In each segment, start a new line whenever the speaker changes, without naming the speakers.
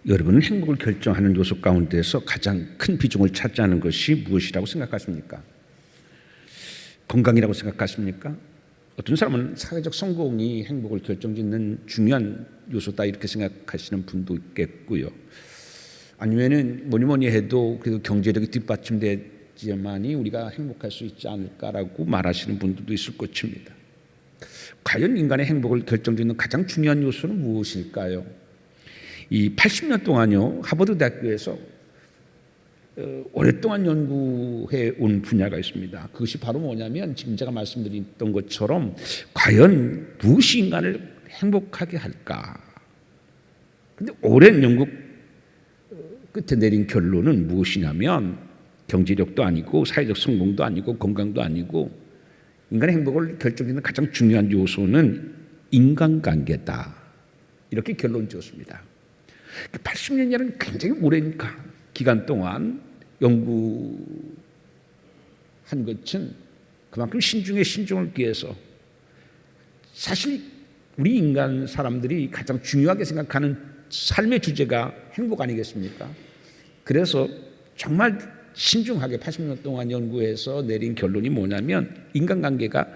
여러분은 행복을 결정하는 요소 가운데서 가장 큰 비중을 차지하는 것이 무엇이라고 생각하십니까? 건강이라고 생각하십니까? 어떤 사람은 사회적 성공이 행복을 결정짓는 중요한 요소다 이렇게 생각하시는 분도 있겠고요. 아니면은 뭐니 해도 그래도 경제력이 뒷받침되지만이 우리가 행복할 수 있지 않을까라고 말하시는 분들도 있을 것입니다. 과연 인간의 행복을 결정짓는 가장 중요한 요소는 무엇일까요? 이 80년 동안요 하버드 대학교에서 오랫동안 연구해 온 분야가 있습니다. 그것이 바로 뭐냐면 지금 제가 말씀드렸던 것처럼 과연 무엇이 인간을 행복하게 할까? 근데 오랜 연구 끝에 내린 결론은 무엇이냐면 경제력도 아니고 사회적 성공도 아니고 건강도 아니고 인간의 행복을 결정짓는 가장 중요한 요소는 인간관계다. 이렇게 결론 지었습니다. 80년이라는 굉장히 오랜 기간 동안 연구한 것은 그만큼 신중에 신중을 기해서 사실 우리 인간 사람들이 가장 중요하게 생각하는 삶의 주제가 행복 아니겠습니까? 그래서 정말 신중하게 80년 동안 연구해서 내린 결론이 뭐냐면 인간관계가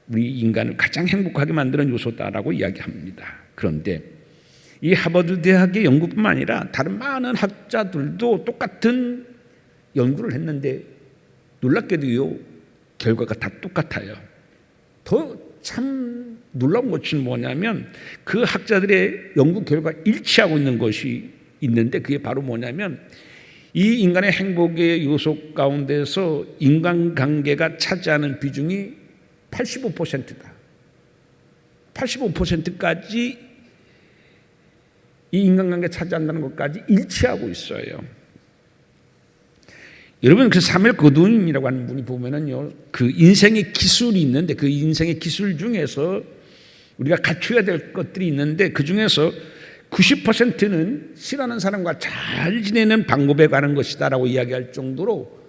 우리 인간을 가장 행복하게 만드는 요소다라고 이야기합니다. 그런데 이 하버드 대학의 연구뿐만 아니라 다른 많은 학자들도 똑같은 연구를 했는데 놀랍게도요 결과가 다 똑같아요. 더 참 놀라운 것은 뭐냐면 그 학자들의 연구 결과 일치하고 있는 것이 있는데 그게 바로 뭐냐면 이 인간의 행복의 요소 가운데서 인간관계가 차지하는 비중이 85%다. 85%까지 이 인간관계 차지한다는 것까지 일치하고 있어요. 여러분 그 사무엘 거두인이라고 하는 분이 보면은요 그 인생의 기술이 있는데 그 인생의 기술 중에서 우리가 갖춰야 될 것들이 있는데 그 중에서 90%는 싫어하는 사람과 잘 지내는 방법에 관한 것이다라고 이야기할 정도로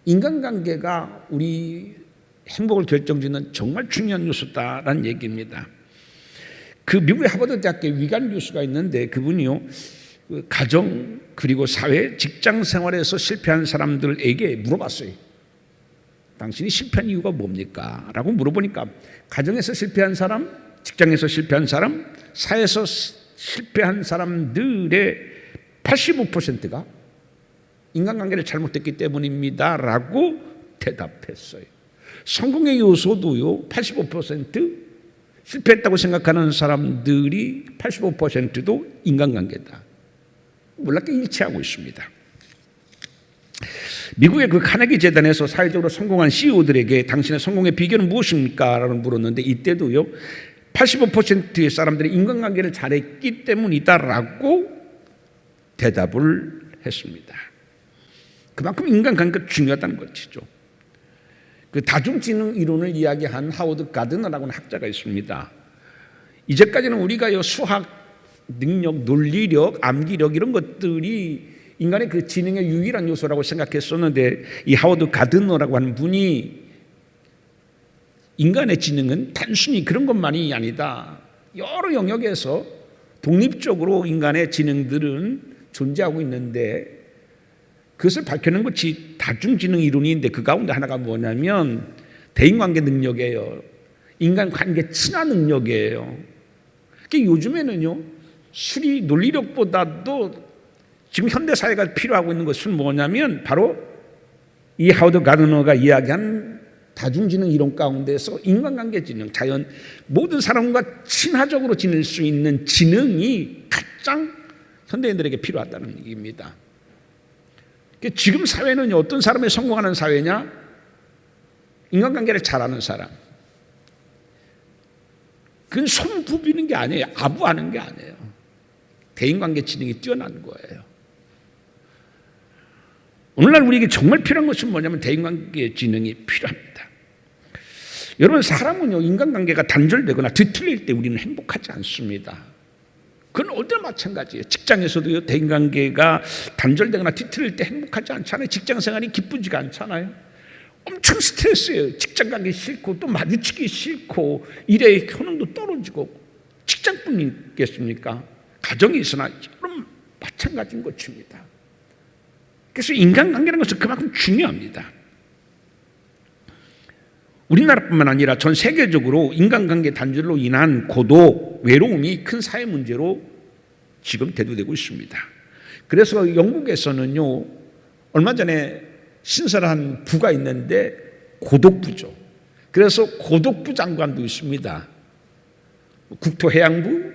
인간관계가 우리 행복을 결정짓는 정말 중요한 요소다라는 얘기입니다. 그 미국의 하버드 대학교 위관 교수가 있는데 그분이요 가정 그리고 사회 직장 생활에서 실패한 사람들에게 물어봤어요. 당신이 실패한 이유가 뭡니까? 라고 물어보니까 가정에서 실패한 사람, 직장에서 실패한 사람, 사회에서 실패한 사람들의 85%가 인간관계를 잘못했기 때문입니다 라고 대답했어요. 성공의 요소도요 85% 실패했다고 생각하는 사람들이 85%도 인간관계다. 놀랍게 일치하고 있습니다. 미국의 그 카네기 재단에서 사회적으로 성공한 CEO들에게 당신의 성공의 비결은 무엇입니까? 라고 물었는데 이때도요 85%의 사람들이 인간관계를 잘했기 때문이다라고 대답을 했습니다. 그만큼 인간관계가 중요하다는 것이죠. 그 다중지능 이론을 이야기한 하워드 가드너라고 하는 학자가 있습니다. 이제까지는 우리가 수학 능력, 논리력, 암기력 이런 것들이 인간의 그 지능의 유일한 요소라고 생각했었는데 이 하워드 가드너라고 하는 분이 인간의 지능은 단순히 그런 것만이 아니다. 여러 영역에서 독립적으로 인간의 지능들은 존재하고 있는데 그것을 밝혀낸 것이 다중지능 이론인데 그 가운데 하나가 뭐냐면 대인관계 능력이에요. 인간관계 친화 능력이에요. 그러니까 요즘에는요 수리 논리력보다도 지금 현대사회가 필요하고 있는 것은 뭐냐면 바로 이 하워드 가드너가 이야기한 다중지능 이론 가운데서 인간관계 지능, 자연 모든 사람과 친화적으로 지낼 수 있는 지능이 가장 현대인들에게 필요하다는 얘기입니다. 지금 사회는 어떤 사람이 성공하는 사회냐? 인간관계를 잘하는 사람. 그건 손 부비는 게 아니에요. 아부하는 게 아니에요. 대인관계 지능이 뛰어난 거예요. 오늘날 우리에게 정말 필요한 것은 뭐냐면 대인관계 지능이 필요합니다. 여러분 사람은요 인간관계가 단절되거나 뒤틀릴 때 우리는 행복하지 않습니다. 그건 어디나 마찬가지예요. 직장에서도요 대인관계가 단절되거나 뒤틀릴 때 행복하지 않잖아요. 직장생활이 기쁘지가 않잖아요. 엄청 스트레스예요. 직장 가기 싫고 또 마주치기 싫고 일의 효능도 떨어지고 직장뿐이겠습니까? 가정이 있으나 여러분 마찬가지인 것입니다. 그래서 인간관계라는 것은 그만큼 중요합니다. 우리나라뿐만 아니라 전 세계적으로 인간관계 단절로 인한 고독, 외로움이 큰 사회 문제로 지금 대두되고 있습니다. 그래서 영국에서는요, 얼마 전에 신설한 부가 있는데 고독부죠. 그래서 고독부 장관도 있습니다. 국토해양부,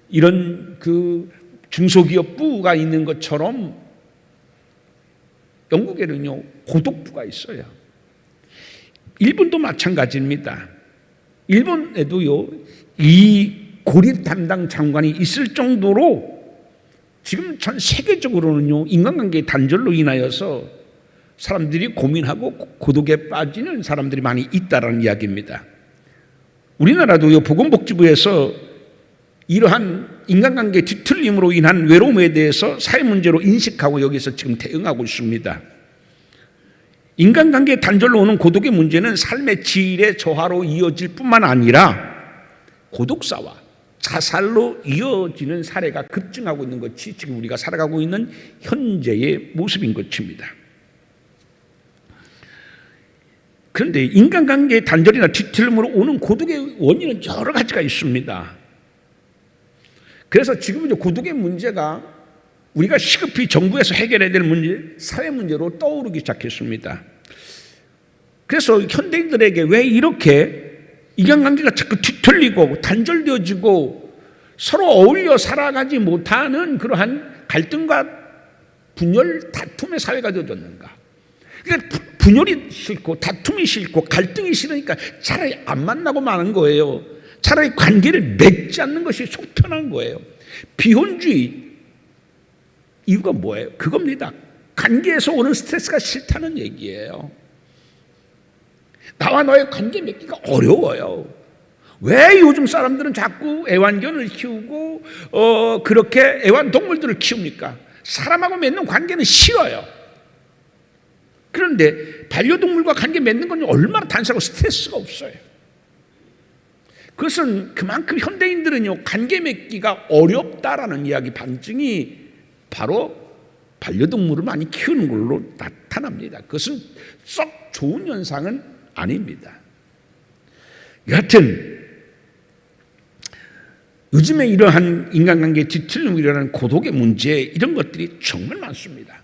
이런 그 중소기업부가 있는 것처럼 영국에는요, 고독부가 있어요. 일본도 마찬가지입니다. 일본에도요, 이 고립 담당 장관이 있을 정도로 지금 전 세계적으로는요, 인간관계 단절로 인하여서 사람들이 고민하고 고독에 빠지는 사람들이 많이 있다라는 이야기입니다. 우리나라도요, 보건복지부에서 이러한 인간관계 뒤틀림으로 인한 외로움에 대해서 사회 문제로 인식하고 여기서 지금 대응하고 있습니다. 인간관계 단절로 오는 고독의 문제는 삶의 질의 저하로 이어질 뿐만 아니라 고독사와 자살로 이어지는 사례가 급증하고 있는 것이 지금 우리가 살아가고 있는 현재의 모습인 것입니다. 그런데 인간관계 단절이나 뒤틀림으로 오는 고독의 원인은 여러 가지가 있습니다. 그래서 지금 고독의 문제가 우리가 시급히 정부에서 해결해야 될 문제, 사회 문제로 떠오르기 시작했습니다. 그래서 현대인들에게 왜 이렇게 인간관계가 자꾸 뒤틀리고 단절되어지고 서로 어울려 살아가지 못하는 그러한 갈등과 분열, 다툼의 사회가 되어졌는가? 그러니까 분열이 싫고 다툼이 싫고 갈등이 싫으니까 차라리 안 만나고 마는 거예요. 차라리 관계를 맺지 않는 것이 속 편한 거예요. 비혼주의 이유가 뭐예요? 그겁니다. 관계에서 오는 스트레스가 싫다는 얘기예요. 나와 너의 관계 맺기가 어려워요. 왜 요즘 사람들은 자꾸 애완견을 키우고 그렇게 애완동물들을 키웁니까? 사람하고 맺는 관계는 싫어요. 그런데 반려동물과 관계 맺는 건 얼마나 단순하고 스트레스가 없어요. 그것은 그만큼 현대인들은요, 관계 맺기가 어렵다라는 이야기 반증이 바로 반려동물을 많이 키우는 걸로 나타납니다. 그것은 썩 좋은 현상은 아닙니다. 여하튼 요즘에 이러한 인간관계 뒤틀림으로 일어나는 고독의 문제, 이런 것들이 정말 많습니다.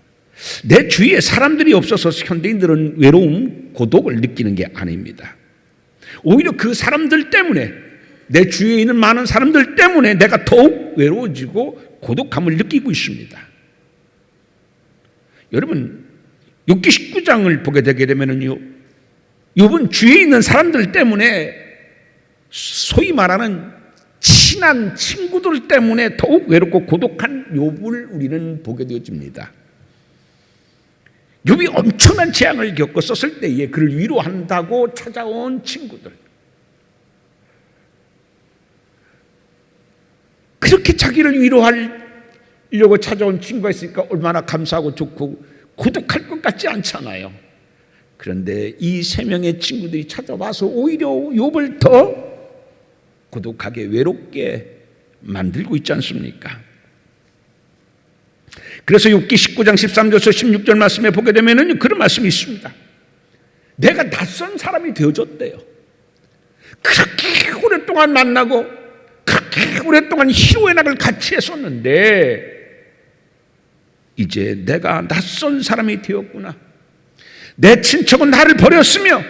내 주위에 사람들이 없어서 현대인들은 외로움, 고독을 느끼는 게 아닙니다. 오히려 그 사람들 때문에, 내 주위에 있는 많은 사람들 때문에 내가 더욱 외로워지고 고독함을 느끼고 있습니다. 여러분, 욥기 19장을 보게 되게 되면요, 욥은 주위에 있는 사람들 때문에, 소위 말하는 친한 친구들 때문에 더욱 외롭고 고독한 욥을 우리는 보게 되어집니다. 욥이 엄청난 재앙을 겪었을 때에 그를 위로한다고 찾아온 친구들, 그렇게 자기를 위로하려고 찾아온 친구가 있으니까 얼마나 감사하고 좋고 고독할 것 같지 않잖아요. 그런데 이 세 명의 친구들이 찾아와서 오히려 욥을 더 고독하게 외롭게 만들고 있지 않습니까? 그래서 욥기 19장 13절에서 16절 말씀에 보게 되면 그런 말씀이 있습니다. 내가 낯선 사람이 되어졌대요. 그렇게 오랫동안 만나고 그렇게 오랫동안 희로의 낙을 같이 했었는데 이제 내가 낯선 사람이 되었구나. 내 친척은 나를 버렸으며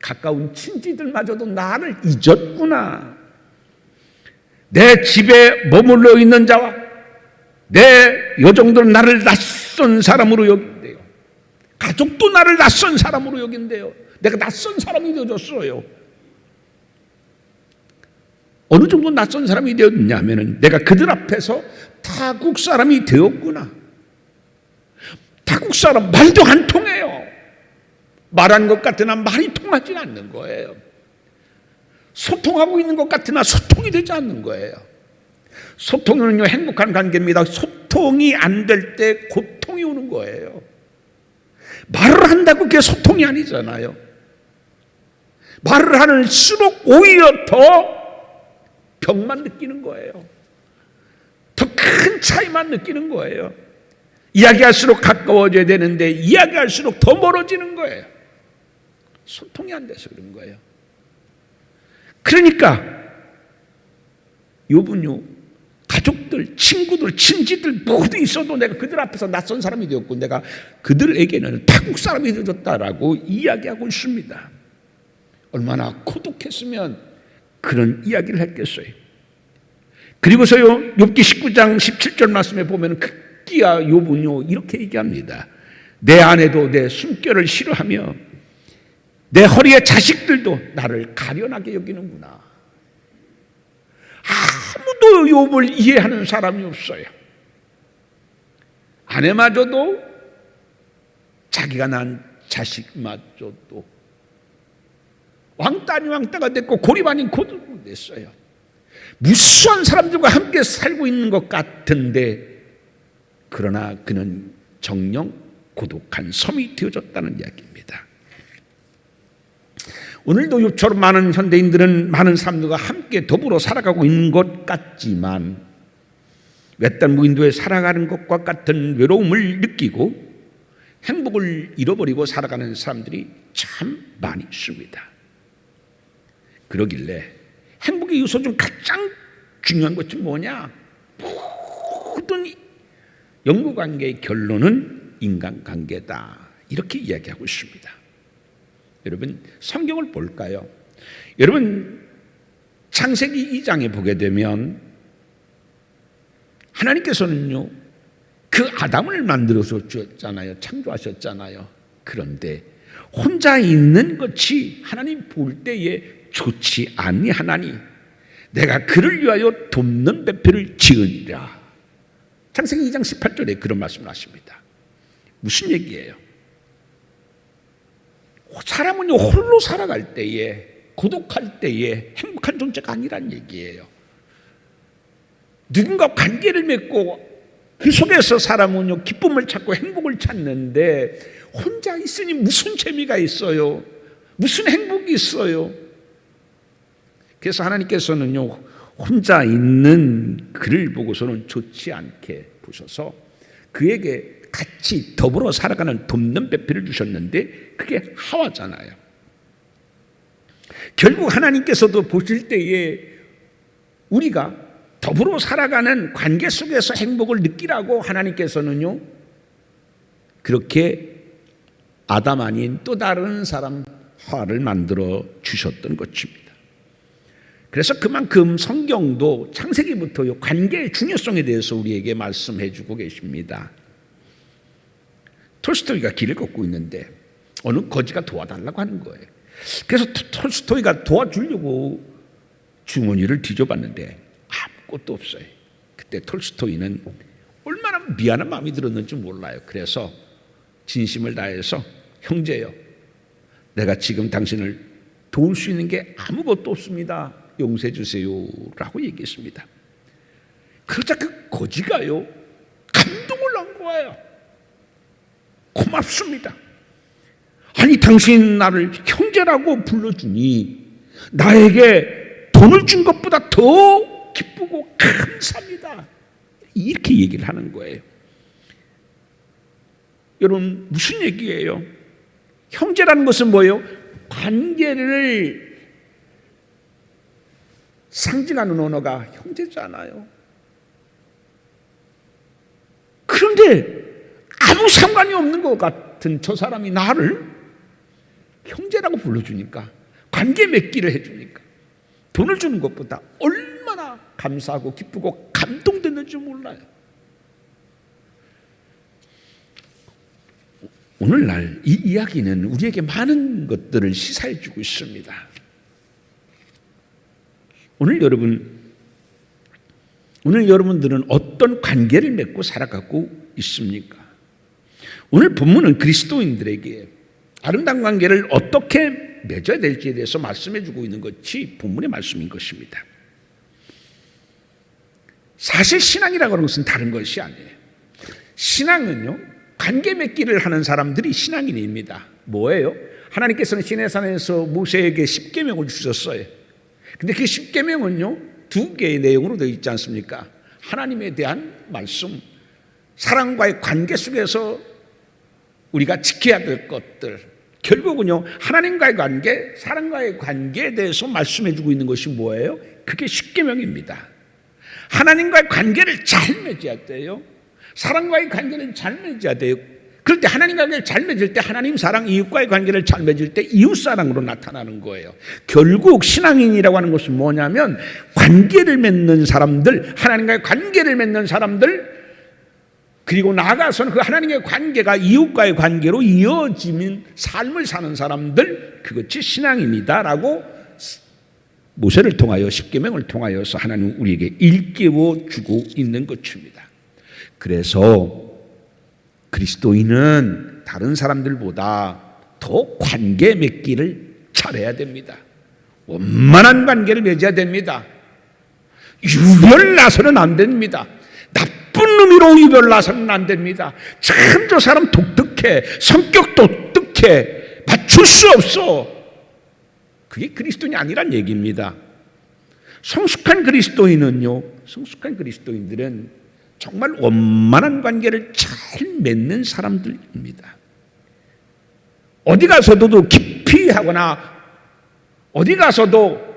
가까운 친지들마저도 나를 잊었구나. 내 집에 머물러 있는 자와 내 여종들은 나를 낯선 사람으로 여긴대요. 가족도 나를 낯선 사람으로 여긴대요. 내가 낯선 사람이 되어졌어요. 어느 정도 낯선 사람이 되었냐 하면 내가 그들 앞에서 타국 사람이 되었구나. 타국 사람 말도 안 통해요. 말한 것 같으나 말이 통하지 않는 거예요. 소통하고 있는 것 같으나 소통이 되지 않는 거예요. 소통은요, 행복한 관계입니다. 소통이 안 될 때 고통이 오는 거예요. 말을 한다고 그게 소통이 아니잖아요. 말을 할수록 오히려 더 벽만 느끼는 거예요. 더 큰 차이만 느끼는 거예요. 이야기할수록 가까워져야 되는데 이야기할수록 더 멀어지는 거예요. 소통이 안 돼서 그런 거예요. 그러니까 욥은요, 가족들, 친구들, 친지들 모두 있어도 내가 그들 앞에서 낯선 사람이 되었고 내가 그들에게는 타국 사람이 되었다라고 이야기하고 있습니다. 얼마나 고독했으면 그런 이야기를 했겠어요. 그리고서요, 욥기 19장 17절 말씀에 보면 급기야 욥은요 이렇게 얘기합니다. 내 아내도 내 숨결을 싫어하며 내 허리의 자식들도 나를 가련하게 여기는구나. 아무도 욥을 이해하는 사람이 없어요. 아내마저도, 자기가 낳은 자식마저도 왕따 아닌 왕따가 됐고 고립 아닌 고립이 됐어요. 무수한 사람들과 함께 살고 있는 것 같은데 그러나 그는 정녕 고독한 섬이 되어졌다는 이야기입니다. 오늘도 욥처럼 많은 현대인들은 많은 사람들과 함께 더불어 살아가고 있는 것 같지만 외딴 무인도에 살아가는 것과 같은 외로움을 느끼고 행복을 잃어버리고 살아가는 사람들이 참 많이 있습니다. 그러길래 행복의 요소 중 가장 중요한 것이 뭐냐? 모든 연구관계의 결론은 인간관계다. 이렇게 이야기하고 있습니다. 여러분, 성경을 볼까요? 여러분, 창세기 2장에 보게 되면 하나님께서는요 그 아담을 만들어서 주었잖아요. 창조하셨잖아요. 그런데 혼자 있는 것이 하나님 볼 때에 좋지 아니하나니 내가 그를 위하여 돕는 배필을 지으리라. 창세기 2장 18절에 그런 말씀을 하십니다. 무슨 얘기예요? 사람은요 홀로 살아갈 때에, 고독할 때에 행복한 존재가 아니란 얘기예요. 누군가 관계를 맺고 그 속에서 사람은요 기쁨을 찾고 행복을 찾는데 혼자 있으니 무슨 재미가 있어요? 무슨 행복이 있어요? 그래서 하나님께서는요 혼자 있는 그를 보고서는 좋지 않게 보셔서 그에게 같이 더불어 살아가는 돕는 배필을 주셨는데 그게 하와잖아요. 결국 하나님께서도 보실 때에 우리가 더불어 살아가는 관계 속에서 행복을 느끼라고 하나님께서는요 그렇게 아담 아닌 또 다른 사람 하와를 만들어 주셨던 것입니다. 그래서 그만큼 성경도 창세기부터 관계의 중요성에 대해서 우리에게 말씀해 주고 계십니다. 톨스토이가 길을 걷고 있는데 어느 거지가 도와달라고 하는 거예요. 그래서 톨스토이가 도와주려고 주머니를 뒤져봤는데 아무것도 없어요. 그때 톨스토이는 얼마나 미안한 마음이 들었는지 몰라요. 그래서 진심을 다해서 형제요, 내가 지금 당신을 도울 수 있는 게 아무것도 없습니다. 용서해 주세요 라고 얘기했습니다. 그러자 그 거지가요 감동을 한 거예요. 고맙습니다. 아니 당신 나를 형제라고 불러주니 나에게 돈을 준 것보다 더 기쁘고 감사합니다. 이렇게 얘기를 하는 거예요. 여러분 무슨 얘기예요? 형제라는 것은 뭐예요? 관계를 상징하는 언어가 형제잖아요. 그런데 아무 상관이 없는 것 같은 저 사람이 나를 형제라고 불러주니까, 관계 맺기를 해주니까 돈을 주는 것보다 얼마나 감사하고 기쁘고 감동됐는지 몰라요. 오늘날 이 이야기는 우리에게 많은 것들을 시사해 주고 있습니다. 오늘 여러분들은 어떤 관계를 맺고 살아가고 있습니까? 오늘 본문은 그리스도인들에게 아름다운 관계를 어떻게 맺어야 될지에 대해서 말씀해 주고 있는 것이 본문의 말씀인 것입니다. 사실 신앙이라고 하는 것은 다른 것이 아니에요. 신앙은요 관계 맺기를 하는 사람들이 신앙인입니다. 뭐예요? 하나님께서는 시내산에서 모세에게 10계명을 주셨어요. 근데 그 10계명은요 2개의 내용으로 되어 있지 않습니까? 하나님에 대한 말씀, 사랑과의 관계 속에서 우리가 지켜야 될 것들, 결국은요 하나님과의 관계, 사랑과의 관계에 대해서 말씀해 주고 있는 것이 뭐예요? 그게 십계명입니다. 하나님과의 관계를 잘 맺어야 돼요. 사랑과의 관계를 잘 맺어야 돼요. 그럴 때 하나님과의 관계를 잘 맺을 때 하나님 사랑, 이웃과의 관계를 잘 맺을 때 이웃 사랑으로 나타나는 거예요. 결국 신앙인이라고 하는 것은 뭐냐면 관계를 맺는 사람들, 하나님과의 관계를 맺는 사람들, 그리고 나아가서는 그 하나님의 관계가 이웃과의 관계로 이어지는 삶을 사는 사람들, 그것이 신앙인이다라고 모세를 통하여 십계명을 통하여서 하나님 우리에게 일깨워 주고 있는 것입니다. 그래서 그리스도인은 다른 사람들보다 더 관계 맺기를 잘해야 됩니다. 원만한 관계를 맺어야 됩니다. 유별나서는 안 됩니다. 나쁜 의미로 유별나서는 안 됩니다. 참 저 사람 독특해, 성격도 독특해, 맞출 수 없어. 그게 그리스도인이 아니란 얘기입니다. 성숙한 그리스도인은요, 성숙한 그리스도인들은 정말 원만한 관계를 잘 맺는 사람들입니다. 어디 가서도 깊이 하거나 어디 가서도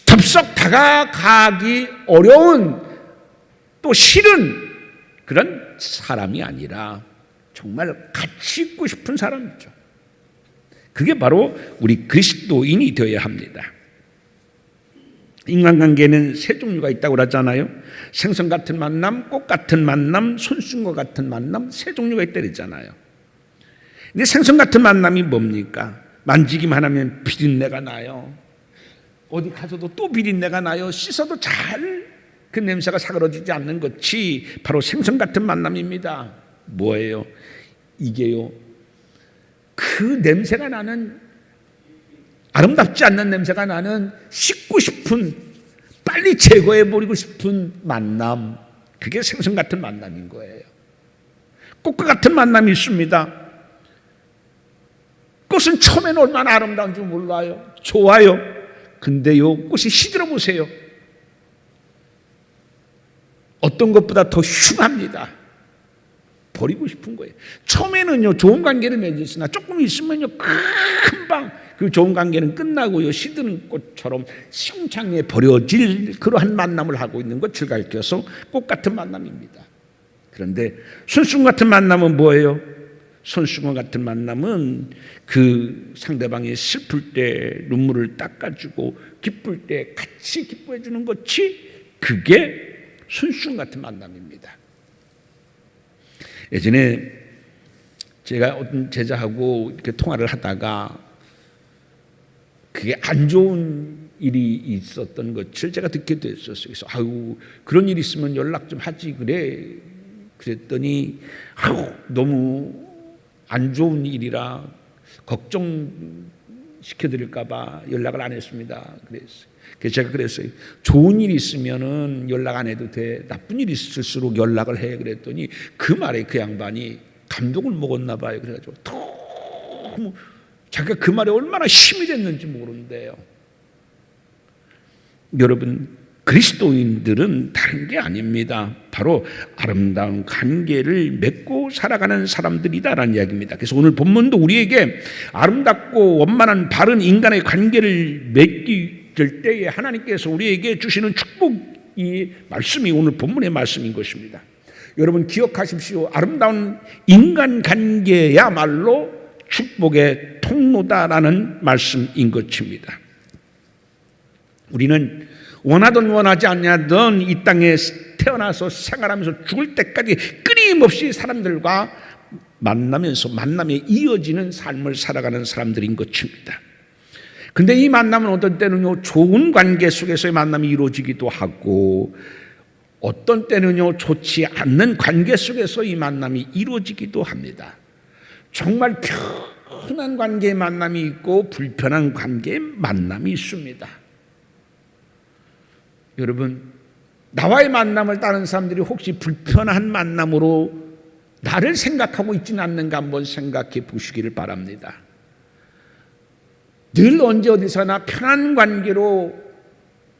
덥석 다가가기 어려운 또 싫은 그런 사람이 아니라 정말 같이 있고 싶은 사람이죠. 그게 바로 우리 그리스도인이 되어야 합니다. 인간관계는 세 종류가 있다고 그러잖아요. 생선 같은 만남, 꽃 같은 만남, 손수건과 같은 만남, 세 종류가 있다 그랬잖아요. 근데 생선 같은 만남이 뭡니까? 만지기만 하면 비린내가 나요. 어디 가서도 또 비린내가 나요. 씻어도 잘 그 냄새가 사그러지지 않는 것이 바로 생선 같은 만남입니다. 뭐예요? 이게요, 그 냄새가 나는, 아름답지 않는 냄새가 나는 씻고 싶은, 빨리 제거해버리고 싶은 만남, 그게 생선 같은 만남인 거예요. 꽃과 같은 만남이 있습니다. 꽃은 처음에는 얼마나 아름다운지 몰라요. 좋아요. 근데요, 꽃이 시들어 보세요. 어떤 것보다 더 흉합니다. 버리고 싶은 거예요. 처음에는요 좋은 관계를 맺으시나 조금 있으면요 금방 그 좋은 관계는 끝나고요 시드는 꽃처럼 시궁창에 버려질 그러한 만남을 하고 있는 것을 가리켜서 꽃 같은 만남입니다. 그런데 손수건 같은 만남은 뭐예요? 손수건 같은 만남은 그 상대방이 슬플 때 눈물을 닦아주고 기쁠 때 같이 기뻐해 주는 것이, 그게 손수건 같은 만남입니다. 예전에 제가 어떤 제자하고 이렇게 통화를 하다가 그게 안 좋은 일이 있었던 것을 제가 듣게 됐었어요. 그래서 아유, 그런 일 있으면 연락 좀 하지 그래. 그랬더니 아유, 너무 안 좋은 일이라 걱정시켜드릴까 봐 연락을 안 했습니다. 그랬어요. 그래서 제가 그랬어요. 좋은 일이 있으면은 연락 안 해도 돼. 나쁜 일이 있을수록 연락을 해. 그랬더니 그 말에 그 양반이 감동을 먹었나 봐요. 그래가지고 너무 자기가 그 말에 얼마나 힘이 됐는지 모르는데요. 여러분, 그리스도인들은 다른 게 아닙니다. 바로 아름다운 관계를 맺고 살아가는 사람들이다라는 이야기입니다. 그래서 오늘 본문도 우리에게 아름답고 원만한 바른 인간의 관계를 맺기 될 때에 하나님께서 우리에게 주시는 축복이 말씀이 오늘 본문의 말씀인 것입니다. 여러분 기억하십시오. 아름다운 인간관계야말로 축복의 통로다라는 말씀인 것입니다. 우리는 원하든 원하지 않냐든 이 땅에 태어나서 생활하면서 죽을 때까지 끊임없이 사람들과 만나면서 만남에 이어지는 삶을 살아가는 사람들인 것입니다. 근데 이 만남은 어떤 때는요 좋은 관계 속에서의 만남이 이루어지기도 하고, 어떤 때는요 좋지 않는 관계 속에서 이 만남이 이루어지기도 합니다. 정말 편한 관계의 만남이 있고 불편한 관계의 만남이 있습니다. 여러분, 나와의 만남을 다른 사람들이 혹시 불편한 만남으로 나를 생각하고 있지는 않는가 한번 생각해 보시기를 바랍니다. 늘 언제 어디서나 편한 관계로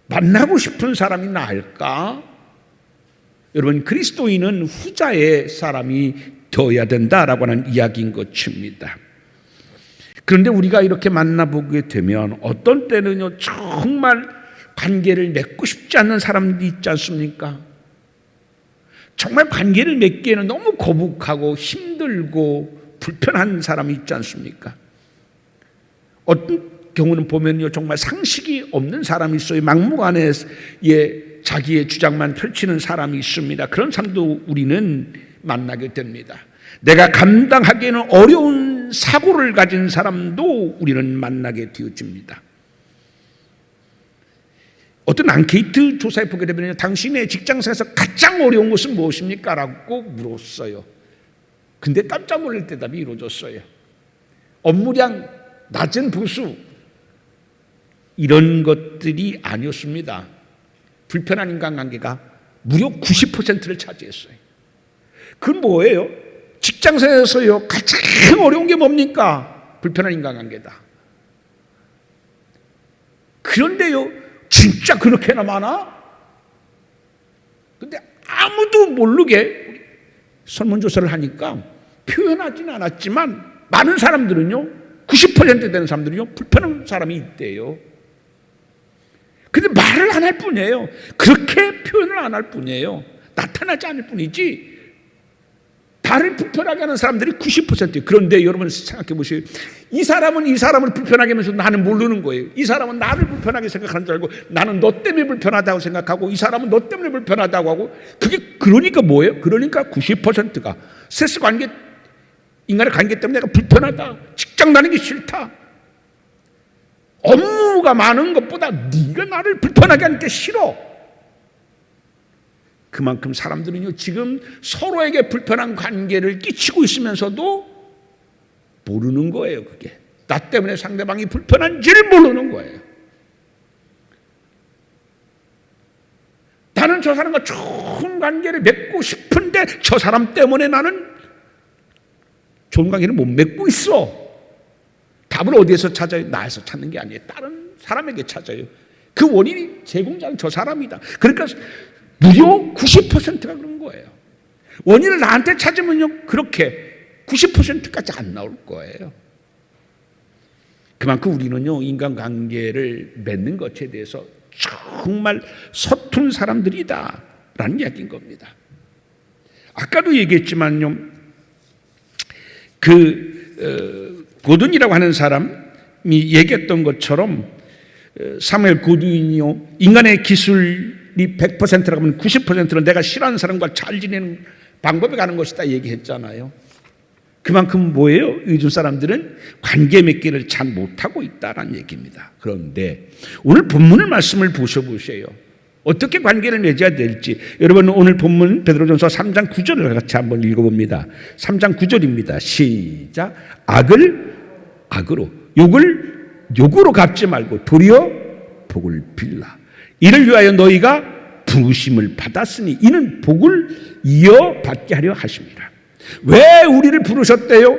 만나고 싶은 사람이 나을까? 여러분, 그리스도인은 후자의 사람이 되어야 된다라고 하는 이야기인 것입니다. 그런데 우리가 이렇게 만나보게 되면 어떤 때는요, 정말 관계를 맺고 싶지 않는 사람들이 있지 않습니까? 정말 관계를 맺기에는 너무 거북하고 힘들고 불편한 사람이 있지 않습니까? 어떤 경우는 보면요, 정말 상식이 없는 사람이 있어요. 막무가내에 자기의 주장만 펼치는 사람이 있습니다. 그런 사람도 우리는 만나게 됩니다. 내가 감당하기에는 어려운 사고를 가진 사람도 우리는 만나게 되어집니다. 어떤 앙케이트 조사에 보게 되면 당신의 직장생활에서 가장 어려운 것은 무엇입니까? 라고 물었어요. 근데 깜짝 놀랄 대답이 이루어졌어요. 업무량 낮은 보수, 이런 것들이 아니었습니다. 불편한 인간관계가 무려 90%를 차지했어요. 그건 뭐예요? 직장생활에서요, 가장 어려운 게 뭡니까? 불편한 인간관계다. 그런데요, 진짜 그렇게나 많아? 근데 아무도 모르게 설문조사를 하니까 표현하지는 않았지만 많은 사람들은요, 90% 되는 사람들이요, 불편한 사람이 있대요. 근데 말을 안 할 뿐이에요. 그렇게 표현을 안 할 뿐이에요. 나타나지 않을 뿐이지. 나를 불편하게 하는 사람들이 90%예요. 그런데 여러분 생각해 보세요. 이 사람은 이 사람을 불편하게 하면서 나는 모르는 거예요. 이 사람은 나를 불편하게 생각하는 줄 알고 나는 너 때문에 불편하다고 생각하고 이 사람은 너 때문에 불편하다고 하고, 그게 그러니까 뭐예요? 그러니까 90%가 스트레스 관계, 인간의 관계 때문에 내가 불편하다, 직장 다니기 싫다, 업무가 많은 것보다 네가 나를 불편하게 하는 게 싫어. 그만큼 사람들은요, 지금 서로에게 불편한 관계를 끼치고 있으면서도 모르는 거예요. 그게 나 때문에 상대방이 불편한지를 모르는 거예요. 나는 저 사람과 좋은 관계를 맺고 싶은데 저 사람 때문에 나는 좋은 관계를 못 맺고 있어. 답을 어디에서 찾아요? 나에서 찾는 게 아니에요. 다른 사람에게 찾아요. 그 원인이 제공자는 저 사람이다. 그러니까 무려 90%가 그런 거예요. 원인을 나한테 찾으면요, 그렇게 90%까지 안 나올 거예요. 그만큼 우리는요, 인간관계를 맺는 것에 대해서 정말 서툰 사람들이다 라는 이야기인 겁니다. 아까도 얘기했지만요, 고든이라고 하는 사람이 얘기했던 것처럼 사무엘 고든이요, 인간의 기술이 100%라고 하면 90%는 내가 싫어하는 사람과 잘 지내는 방법에 가는 것이다 얘기했잖아요. 그만큼 뭐예요? 요즘 사람들은 관계 맺기를 잘 못하고 있다는 얘기입니다. 그런데 오늘 본문의 말씀을 보셔보세요. 어떻게 관계를 맺어야 될지. 여러분, 오늘 본문 베드로전서 3장 9절을 같이 한번 읽어봅니다. 3장 9절입니다. 시작. 악을 악으로, 욕을 욕으로 갚지 말고 도리어 복을 빌라. 이를 위하여 너희가 부르심을 받았으니 이는 복을 이어받게 하려 하십니다. 왜 우리를 부르셨대요?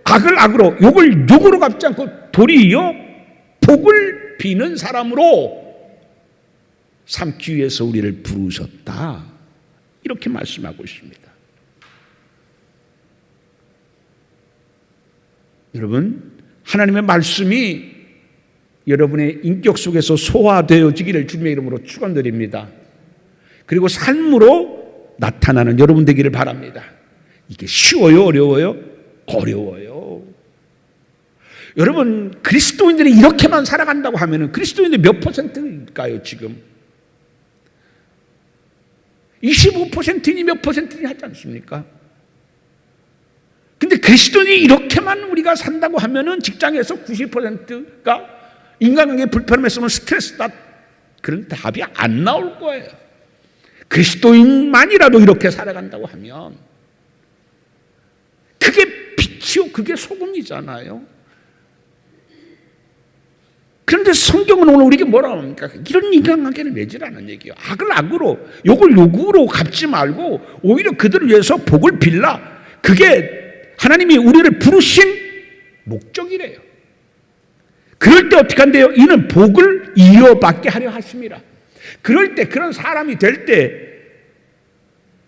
악을 악으로, 욕을 욕으로 갚지 않고 도리어 복을 비는 사람으로 삼기 위해서 우리를 부르셨다, 이렇게 말씀하고 있습니다. 여러분, 하나님의 말씀이 여러분의 인격 속에서 소화되어지기를 주님의 이름으로 축원드립니다. 그리고 삶으로 나타나는 여러분 되기를 바랍니다. 이게 쉬워요? 어려워요? 어려워요. 여러분, 그리스도인들이 이렇게만 살아간다고 하면 그리스도인들이 몇 퍼센트일까요? 지금 25%니 몇 퍼센트니 하지 않습니까? 근데 그리스도인이 이렇게만 우리가 산다고 하면은 직장에서 90%가 인간관계 불편함에 쓰면 스트레스다, 그런 답이 안 나올 거예요. 그리스도인만이라도 이렇게 살아간다고 하면 그게 빛이요, 그게 소금이잖아요. 그런데 성경은 오늘 우리에게 뭐라고 합니까? 이런 인간관계를 맺으라는 얘기예요. 악을 악으로, 욕을 욕으로 갚지 말고 오히려 그들을 위해서 복을 빌라. 그게 하나님이 우리를 부르신 목적이래요. 그럴 때 어떻게 한대요? 이는 복을 이어받게 하려 하심이라. 그럴 때, 그런 사람이 될 때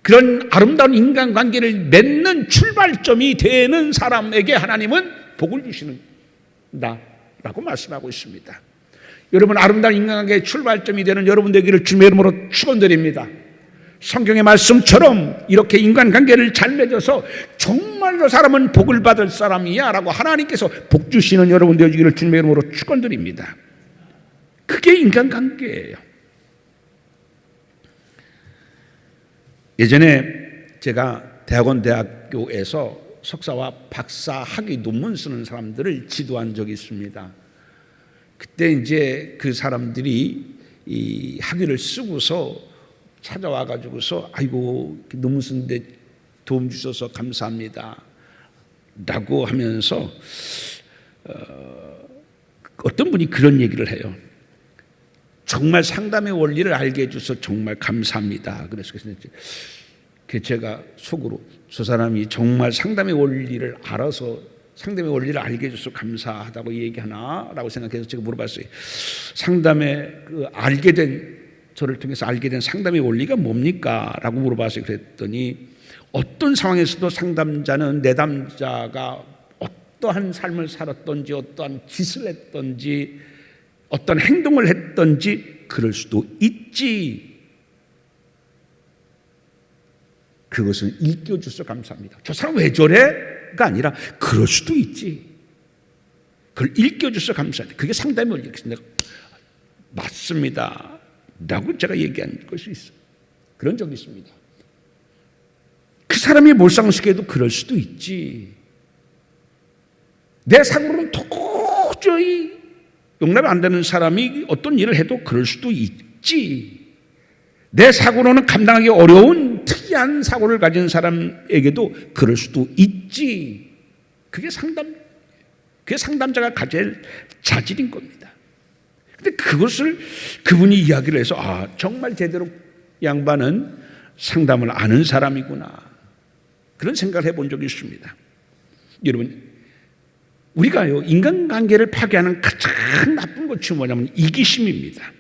그런 아름다운 인간관계를 맺는 출발점이 되는 사람에게 하나님은 복을 주시는다라고 말씀하고 있습니다. 여러분, 아름다운 인간관계의 출발점이 되는 여러분 되기를 주님의 이름으로 축원드립니다. 성경의 말씀처럼 이렇게 인간관계를 잘 맺어서 정말로 사람은 복을 받을 사람이야 라고 하나님께서 복 주시는 여러분 되기를 주님의 이름으로 축원드립니다. 그게 인간관계예요. 예전에 제가 대학교에서 석사와 박사 학위 논문 쓰는 사람들을 지도한 적이 있습니다. 그때 이제 그 사람들이 이 학위를 쓰고서 찾아와 가지고서 아이고 논문 쓰는데 도움 주셔서 감사합니다 라고 하면서 어떤 분이 그런 얘기를 해요. 정말 상담의 원리를 알게 해줘서 정말 감사합니다. 그래서 제가 속으로 저 사람이 정말 상담의 원리를 알아서 상담의 원리를 알게 해줘서 감사하다고 얘기하나라고 생각해서 제가 물어봤어요. 상담의 저를 통해서 알게 된 상담의 원리가 뭡니까? 라고 물어봤어요. 그랬더니 어떤 상황에서도 상담자는 내담자가 어떠한 삶을 살았던지 어떠한 짓을 했던지 어떤 행동을 했던지 그럴 수도 있지. 그것을 일깨워줘서 감사합니다. 저 사람 왜 저래?가 아니라 그럴 수도 있지. 그걸 일깨워줘서 감사합니다. 그게 상담의 원리겠습니다. 맞습니다 라고 제가 얘기한 것이 있어요. 그런 적이 있습니다. 그 사람이 몰상식에도 그럴 수도 있지. 내 사고로는 도저히 용납이 안 되는 사람이 어떤 일을 해도 그럴 수도 있지. 내 사고로는 감당하기 어려운 특이한 사고를 가진 사람에게도 그럴 수도 있지. 그게 상담자가 가질 자질인 겁니다. 근데 그것을 그분이 이야기를 해서 정말 제대로 양반은 상담을 아는 사람이구나. 그런 생각을 해본 적이 있습니다. 여러분, 우리가요, 인간관계를 파괴하는 가장 나쁜 것이 뭐냐면 이기심입니다.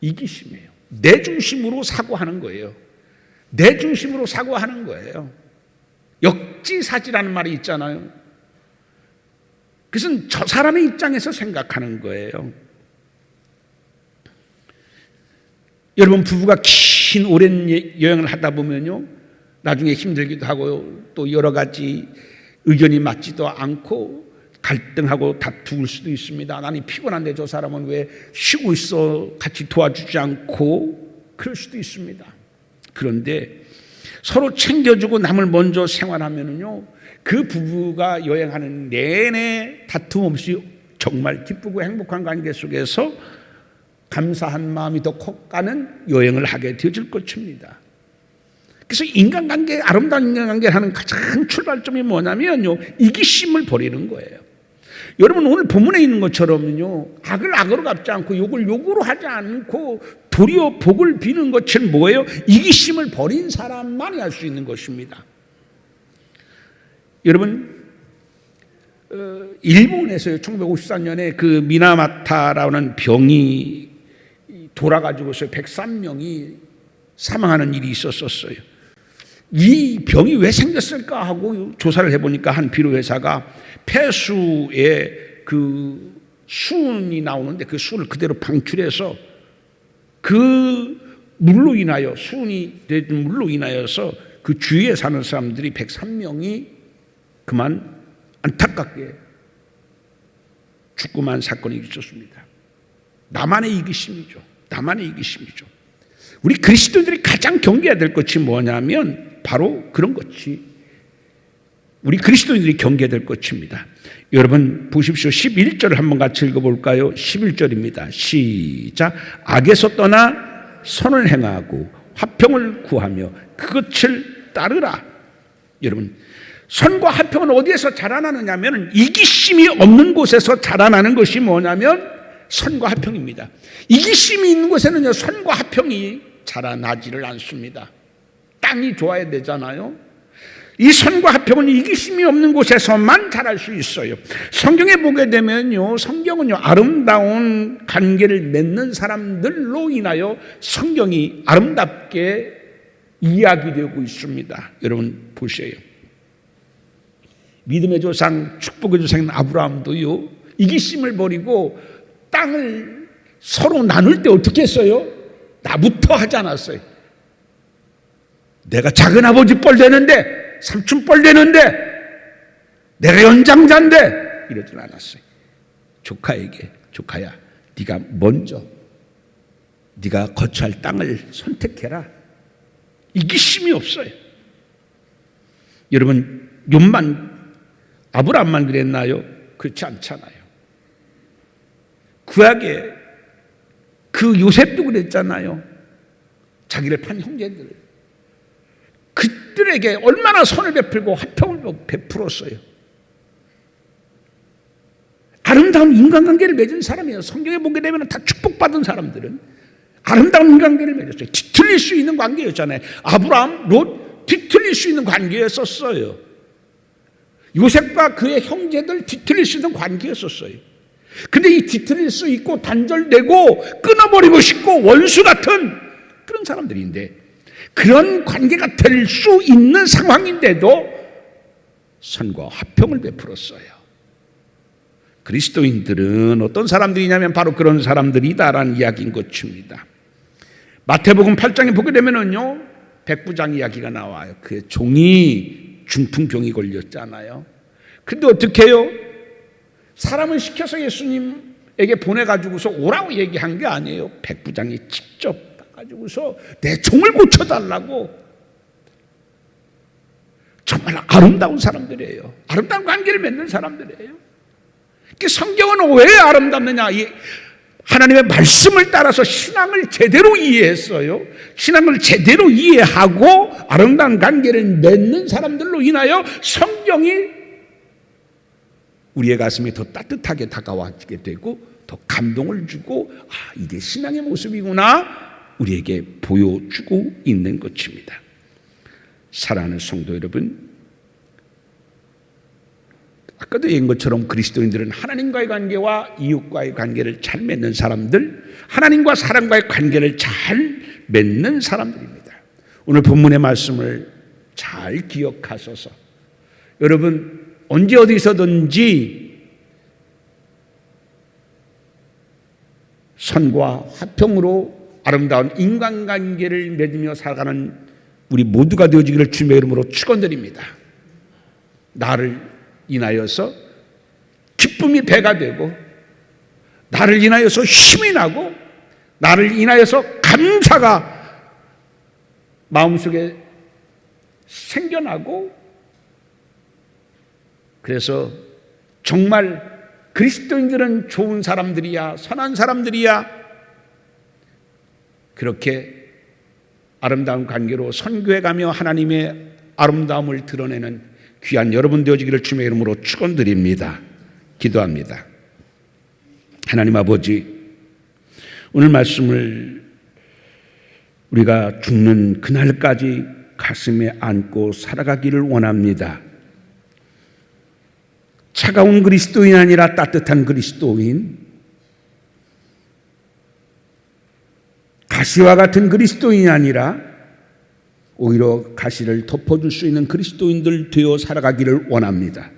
이기심이에요. 내 중심으로 사고하는 거예요. 내 중심으로 사고하는 거예요. 역지사지라는 말이 있잖아요. 그것은 저 사람의 입장에서 생각하는 거예요. 여러분, 부부가 긴 오랜 여행을 하다 보면요, 나중에 힘들기도 하고 또 여러 가지 의견이 맞지도 않고 갈등하고 다툴 수도 있습니다. 나는 피곤한데 저 사람은 왜 쉬고 있어? 같이 도와주지 않고 그럴 수도 있습니다. 그런데 서로 챙겨주고 남을 먼저 생활하면은요, 그 부부가 여행하는 내내 다툼 없이 정말 기쁘고 행복한 관계 속에서 감사한 마음이 더 커가는 여행을 하게 되어질 것입니다. 그래서 인간관계, 아름다운 인간관계를 하는 가장 출발점이 뭐냐면요, 이기심을 버리는 거예요. 여러분, 오늘 본문에 있는 것처럼요, 악을 악으로 갚지 않고 욕을 욕으로 하지 않고 도리어 복을 비는 것은 뭐예요? 이기심을 버린 사람만이 할 수 있는 것입니다. 여러분, 일본에서요, 1954년에 그 미나마타라는 병이 돌아가지고서 103명이 사망하는 일이 있었어요. 이 병이 왜 생겼을까 하고 조사를 해보니까 한 비료회사가 폐수에 그 수은이 나오는데 그 수은을 그대로 방출해서 그 물로 인하여, 수은이 된 물로 인하여서 그 주위에 사는 사람들이 103명이 그만 안타깝게 죽고만 사건이 있었습니다. 나만의 이기심이죠. 나만의 이기심이죠. 우리 그리스도인들이 가장 경계해야 될 것이 뭐냐면 바로 그런 것이 우리 그리스도인들이 경계해야 될 것입니다. 여러분 보십시오. 11절을 한번 같이 읽어볼까요? 11절입니다. 시작. 악에서 떠나 선을 행하고 화평을 구하며 그것을 따르라. 여러분, 선과 화평은 어디에서 자라나느냐 하면 이기심이 없는 곳에서 자라나는 것이 뭐냐면 선과 화평입니다. 이기심이 있는 곳에는요, 선과 화평이 자라나지를 않습니다. 땅이 좋아야 되잖아요. 이 선과 화평은 이기심이 없는 곳에서만 자랄 수 있어요. 성경에 보게 되면요, 성경은요, 아름다운 관계를 맺는 사람들로 인하여 성경이 아름답게 이야기되고 있습니다. 여러분 보세요. 믿음의 조상, 축복의 조상인 아브라함도요, 이기심을 버리고 땅을 서로 나눌 때 어떻게 했어요? 나부터 하지 않았어요. 내가 작은 아버지 뻘 되는데, 삼촌 뻘 되는데, 내가 연장자인데, 이러진 않았어요. 조카에게, 조카야, 네가 먼저 네가 거처할 땅을 선택해라. 이기심이 없어요. 여러분, 욥만, 아브라함만 그랬나요? 그렇지 않잖아요. 구약에 그 요셉도 그랬잖아요. 자기를 판 형제들, 그들에게 얼마나 선을 베풀고 화평을 베풀었어요. 아름다운 인간관계를 맺은 사람이에요. 성경에 보게 되면 다 축복받은 사람들은 아름다운 인간관계를 맺었어요. 뒤틀릴 수 있는 관계였잖아요. 아브라함, 롯, 뒤틀릴 수 있는 관계였었어요. 요셉과 그의 형제들 뒤틀릴 수 있는 관계였었어요. 근데 이 뒤틀릴 수 있고 단절되고 끊어버리고 싶고 원수 같은 그런 사람들인데, 그런 관계가 될 수 있는 상황인데도 선과 화평을 베풀었어요. 그리스도인들은 어떤 사람들이냐면 바로 그런 사람들이다라는 이야기인 것입니다. 마태복음 8장에 보게 되면은요, 백부장 이야기가 나와요. 그 종이 중풍병이 걸렸잖아요. 근데 어떻게 해요? 사람을 시켜서 예수님에게 보내가지고서 오라고 얘기한 게 아니에요. 백부장이 직접 가지고서 내 종을 고쳐달라고. 정말 아름다운 사람들이에요. 아름다운 관계를 맺는 사람들이에요. 성경은 왜 아름답느냐? 하나님의 말씀을 따라서 신앙을 제대로 이해했어요. 신앙을 제대로 이해하고 아름다운 관계를 맺는 사람들로 인하여 성경이 우리의 가슴에 더 따뜻하게 다가와지게 되고 더 감동을 주고, 아, 이게 신앙의 모습이구나, 우리에게 보여주고 있는 것입니다. 사랑하는 성도 여러분, 아까도 얘기한 것처럼 그리스도인들은 하나님과의 관계와 이웃과의 관계를 잘 맺는 사람들, 하나님과 사람과의 관계를 잘 맺는 사람들입니다. 오늘 본문의 말씀을 잘 기억하셔서 여러분 언제 어디서든지 선과 화평으로 아름다운 인간관계를 맺으며 살아가는 우리 모두가 되어지기를 주님의 이름으로 축원드립니다. 나를 인하여서 기쁨이 배가 되고, 나를 인하여서 힘이 나고, 나를 인하여서 감사가 마음속에 생겨나고, 그래서 정말 그리스도인들은 좋은 사람들이야, 선한 사람들이야, 그렇게 아름다운 관계로 선교해가며 하나님의 아름다움을 드러내는 귀한 여러분 되어지기를 주님의 이름으로 축원드립니다. 기도합니다. 하나님 아버지, 오늘 말씀을 우리가 죽는 그날까지 가슴에 안고 살아가기를 원합니다. 차가운 그리스도인 아니라 따뜻한 그리스도인, 가시와 같은 그리스도인이 아니라 오히려 가시를 덮어줄 수 있는 그리스도인들 되어 살아가기를 원합니다.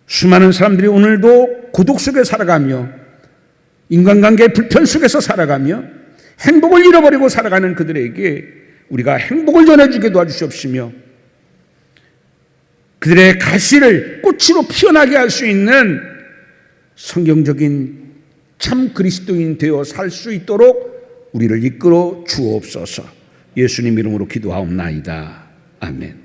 수많은 사람들이 오늘도 고독 속에 살아가며 인간관계의 불편 속에서 살아가며 행복을 잃어버리고 살아가는 그들에게 우리가 행복을 전해주게 도와주시옵시며, 그들의 가시를 꽃으로 피어나게 할 수 있는 성경적인 참 그리스도인 되어 살 수 있도록 우리를 이끌어 주옵소서. 예수님 이름으로 기도하옵나이다. 아멘.